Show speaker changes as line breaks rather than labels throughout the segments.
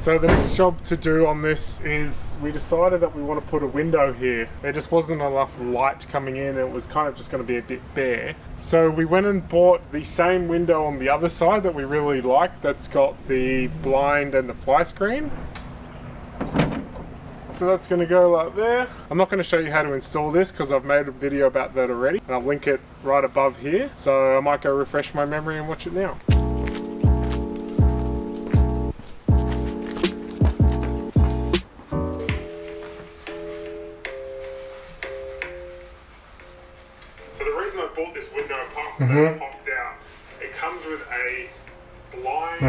So the next job to do on this is we decided that we want to put a window here. There just wasn't enough light coming in, it was kind of just going to be a bit bare. So we went and bought the same window on the other side that we really like, that's got the blind and the fly screen. So that's going to go like there. I'm not going to show you how to install this because I've made a video about that already, and I'll link it right above here. So I might go refresh my memory and watch it now. Bought this window apart when it popped out. It comes with a blind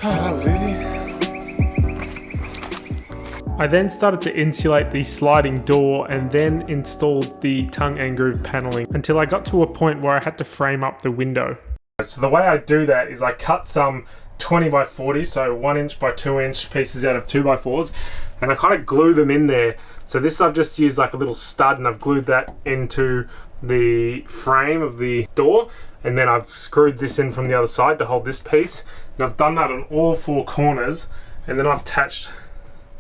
that was easy. I then started to insulate the sliding door and then installed the tongue and groove paneling until I got to a point where I had to frame up the window. So the way I do that is I cut some 20 by 40, so 1 inch by 2 inch pieces out of 2 by 4s, and I kind of glue them in there. So this I've just used like a little stud and I've glued that into the frame of the door, and then I've screwed this in from the other side to hold this piece. And I've done that on all 4 corners, and then I've attached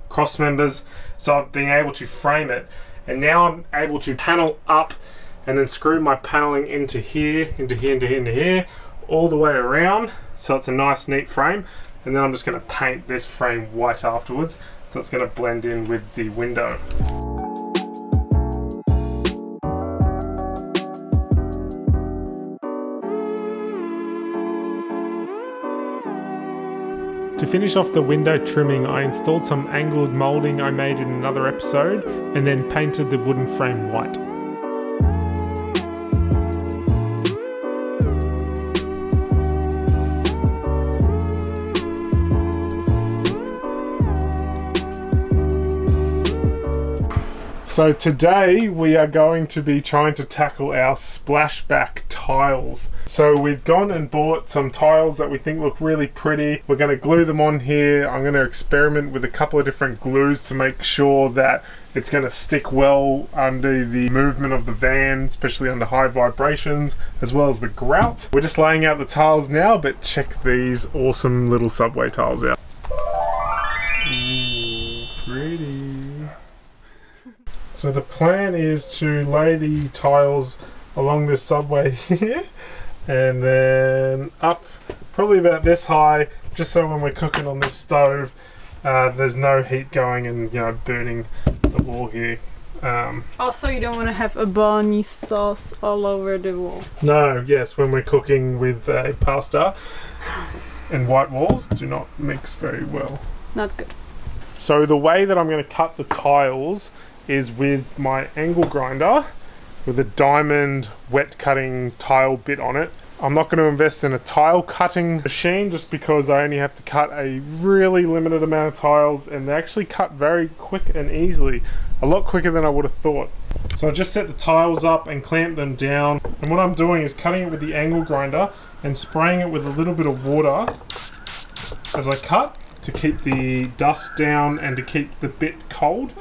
cross members so I've been able to frame it. And now I'm able to panel up and then screw my paneling into here, into here, into here, into here, all the way around, so it's a nice neat frame. And then I'm just going to paint this frame white afterwards, so it's going to blend in with the window. To finish off the window trimming, I installed some angled moulding I made in another episode and then painted the wooden frame white. So today we are going to be trying to tackle our splashback tiles. So we've gone and bought some tiles that we think look really pretty. We're going to glue them on here. I'm going to experiment with a couple of different glues to make sure that it's going to stick well under the movement of the van, especially under high vibrations, as well as the grout. We're just laying out the tiles now, but check these awesome little subway tiles out. Ooh, pretty. So the plan is to lay the tiles along this subway here and then up probably about this high, just so when we're cooking on this stove there's no heat going and, you know, burning the wall here.
Also, you don't want to have a bolognese sauce all over the wall.
No, yes, when we're cooking with pasta and white walls do not mix very well.
Not good.
So the way that I'm going to cut the tiles is with my angle grinder with a diamond wet cutting tile bit on it. I'm not going to invest in a tile cutting machine just because I only have to cut a really limited amount of tiles, and they actually cut very quick and easily, a lot quicker than I would have thought. So I just set the tiles up and clamp them down, and what I'm doing is cutting it with the angle grinder and spraying it with a little bit of water as I cut to keep the dust down and to keep the bit cold,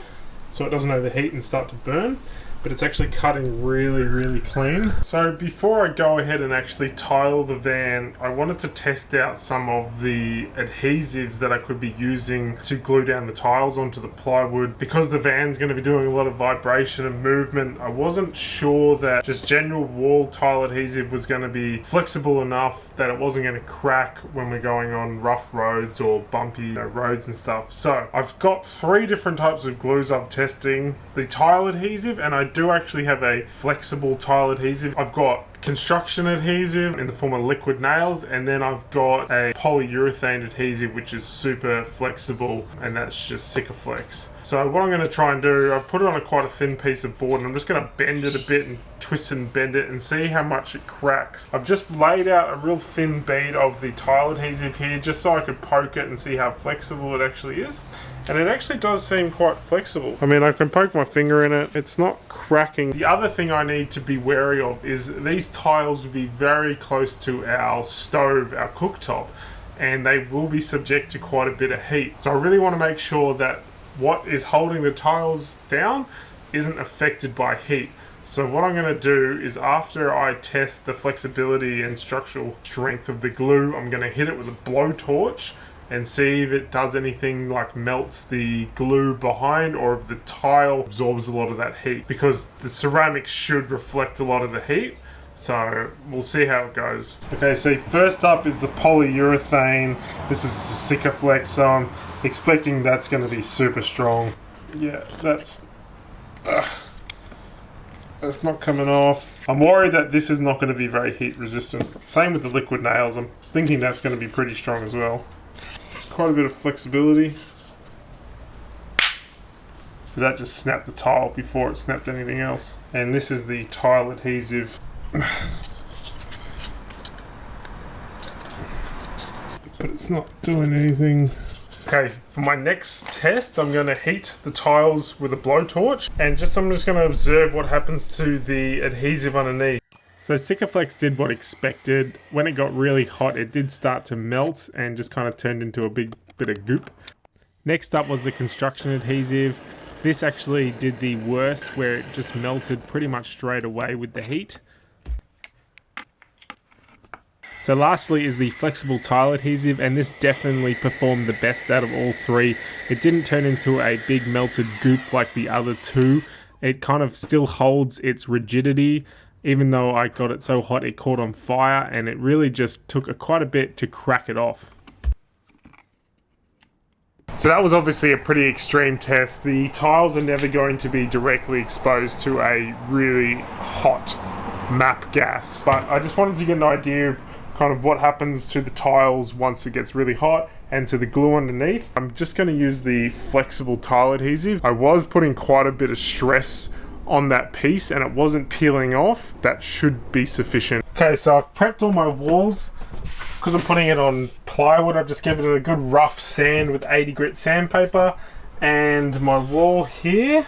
so it doesn't overheat and start to burn. But it's actually cutting really, really clean. So before I go ahead and actually tile the van, I wanted to test out some of the adhesives that I could be using to glue down the tiles onto the plywood. Because the van's going to be doing a lot of vibration and movement, I wasn't sure that just general wall tile adhesive was going to be flexible enough that it wasn't going to crack when we're going on rough roads or bumpy roads and stuff. So I've got 3 different types of glues I'm testing. The tile adhesive, and I do actually have a flexible tile adhesive. I've got construction adhesive in the form of liquid nails, and then I've got a polyurethane adhesive which is super flexible, and that's just Sikaflex. So what I'm going to try and do, I've put it on quite a thin piece of board, and I'm just going to bend it a bit and twist and bend it and see how much it cracks. I've just laid out a real thin bead of the tile adhesive here just so I could poke it and see how flexible it actually is. And it actually does seem quite flexible. I mean, I can poke my finger in it. It's not cracking. The other thing I need to be wary of is these tiles will be very close to our stove, our cooktop, and they will be subject to quite a bit of heat. So I really want to make sure that what is holding the tiles down isn't affected by heat. So what I'm going to do is, after I test the flexibility and structural strength of the glue, I'm going to hit it with a blowtorch and see if it does anything like melts the glue behind, or if the tile absorbs a lot of that heat, because the ceramics should reflect a lot of the heat. So we'll see how it goes. Okay, so first up is the polyurethane. This is the Sikaflex, so I'm expecting that's going to be super strong. Yeah, that's not coming off. I'm worried that this is not going to be very heat resistant. Same with the liquid nails. I'm thinking that's going to be pretty strong as well. Quite a bit of flexibility. So that just snapped the tile before it snapped anything else. And this is the tile adhesive. But it's not doing anything. Okay, for my next test, I'm going to heat the tiles with a blowtorch, and I'm just going to observe what happens to the adhesive underneath. So Sikaflex did what expected. When it got really hot, it did start to melt and just kind of turned into a big bit of goop. Next up was the construction adhesive. This actually did the worst, where it just melted pretty much straight away with the heat. So lastly is the flexible tile adhesive, and this definitely performed the best out of all three. It didn't turn into a big melted goop like the other two. It kind of still holds its rigidity. Even though I got it so hot it caught on fire, and it really just took quite a bit to crack it off. So that was obviously a pretty extreme test. The tiles are never going to be directly exposed to a really hot MAP gas. But I just wanted to get an idea of kind of what happens to the tiles once it gets really hot, and to the glue underneath. I'm just going to use the flexible tile adhesive. I was putting quite a bit of stress on that piece and it wasn't peeling off. That should be sufficient. Okay, so I've prepped all my walls. Because I'm putting it on plywood, I've just given it a good rough sand with 80 grit sandpaper. And my wall here,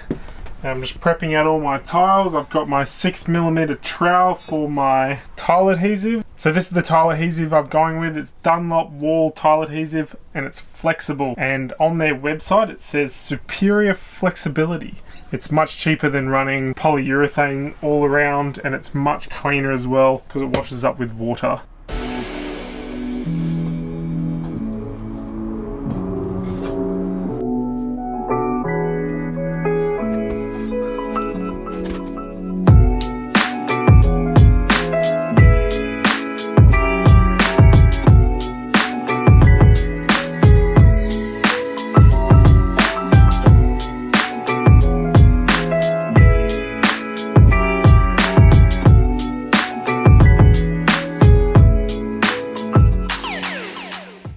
I'm just prepping out all my tiles. I've got my 6mm trowel for my tile adhesive. So this is the tile adhesive I'm going with. It's Dunlop wall tile adhesive, and it's flexible. And on their website it says superior flexibility. It's much cheaper than running polyurethane all around, and it's much cleaner as well because it washes up with water.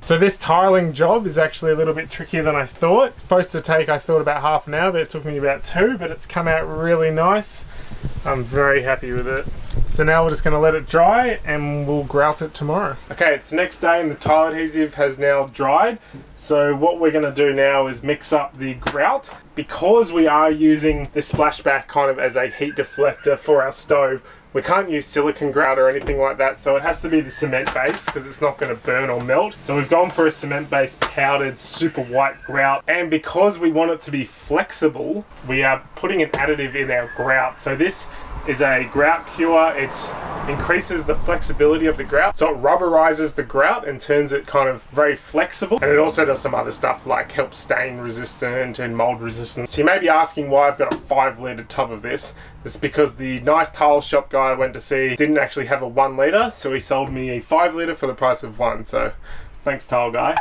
So this tiling job is actually a little bit trickier than I thought. It's supposed to take, I thought, about half an hour, but it took me about 2, but it's come out really nice. I'm very happy with it. So now we're just going to let it dry and we'll grout it tomorrow. Okay, it's the next day and the tile adhesive has now dried. So what we're going to do now is mix up the grout. Because we are using this splashback kind of as a heat deflector for our stove, we can't use silicone grout or anything like that, so it has to be the cement base because it's not going to burn or melt. So we've gone for a cement base powdered super white grout, and because we want it to be flexible, we are putting an additive in our grout. So this is a grout cure. It increases the flexibility of the grout, so it rubberizes the grout and turns it kind of very flexible. And it also does some other stuff like help stain resistant and mold resistant. So you may be asking why I've got a 5-litre tub of this. It's because the nice tile shop guy I went to see didn't actually have a 1-litre, so he sold me a 5-litre for the price of 1. So thanks, tile guy.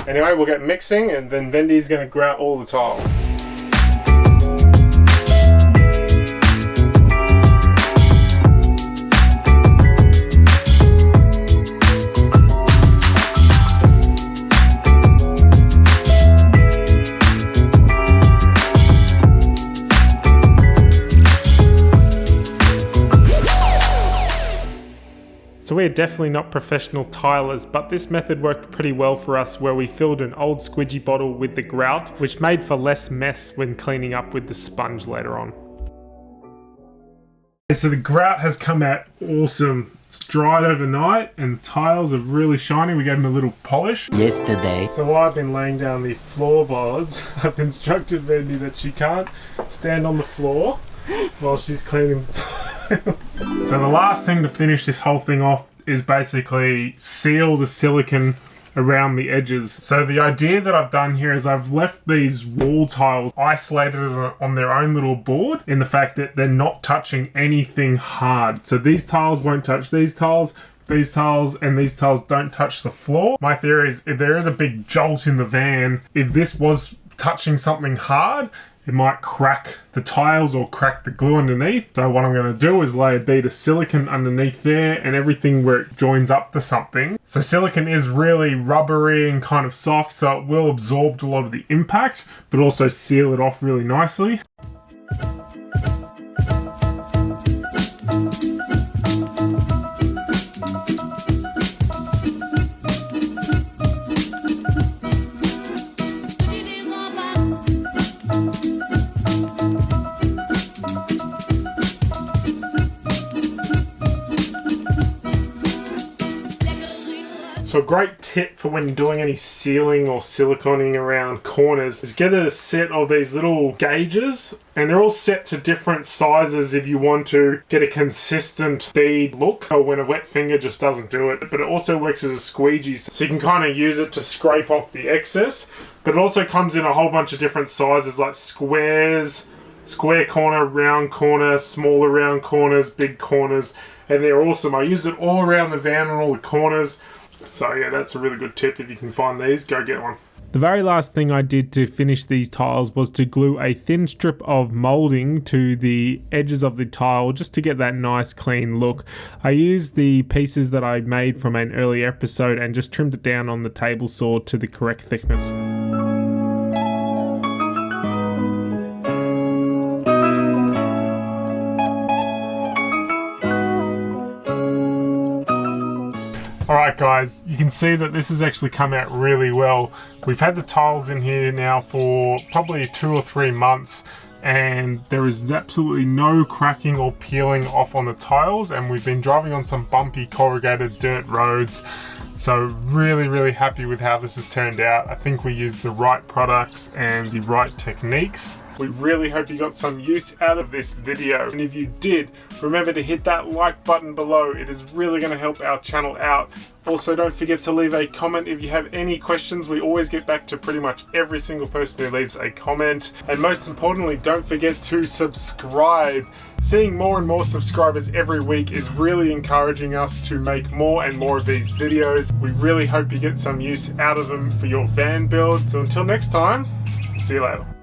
Anyway, we'll get mixing and then Vendy's going to grout all the tiles. So we're definitely not professional tilers, but this method worked pretty well for us, where we filled an old squidgy bottle with the grout, which made for less mess when cleaning up with the sponge later on. So the grout has come out awesome. It's It's dried overnight and the tiles are really shiny. We gave them a little polish
yesterday.
So while I've been laying down the floorboards, I've instructed Wendy that she can't stand on the floor while she's cleaning the tiles. So the last thing to finish this whole thing off is basically seal the silicone around the edges. So the idea that I've done here is I've left these wall tiles isolated on their own little board in the fact that they're not touching anything hard. So these tiles won't touch these tiles and these tiles don't touch the floor. My theory is if there is a big jolt in the van, if this was touching something hard, it might crack the tiles or crack the glue underneath. So what I'm going to do is lay a bead of silicone underneath there and everything where it joins up to something. So silicone is really rubbery and kind of soft, so it will absorb a lot of the impact, but also seal it off really nicely. So a great tip for when you're doing any sealing or siliconing around corners is get a set of these little gauges, and they're all set to different sizes if you want to get a consistent bead look or when a wet finger just doesn't do it. But it also works as a squeegee, so you can kind of use it to scrape off the excess. But it also comes in a whole bunch of different sizes like squares, square corner, round corner, smaller round corners, big corners, and they're awesome. I use it all around the van on all the corners. So yeah, that's a really good tip. If you can find these, go get one. The very last thing I did to finish these tiles was to glue a thin strip of moulding to the edges of the tile just to get that nice clean look. I used the pieces that I made from an earlier episode and just trimmed it down on the table saw to the correct thickness. Alright guys, you can see that this has actually come out really well. We've had the tiles in here now for probably 2 or 3 months and there is absolutely no cracking or peeling off on the tiles, and we've been driving on some bumpy corrugated dirt roads. So really happy with how this has turned out. I think we used the right products and the right techniques. We really hope you got some use out of this video, and if you did, remember to hit that like button below. It is really going to help our channel out. Also, don't forget to leave a comment if you have any questions. We always get back to pretty much every single person who leaves a comment. And most importantly, don't forget to subscribe. Seeing more and more subscribers every week is really encouraging us to make more and more of these videos. We really hope you get some use out of them for your van build. So until next time, see you later.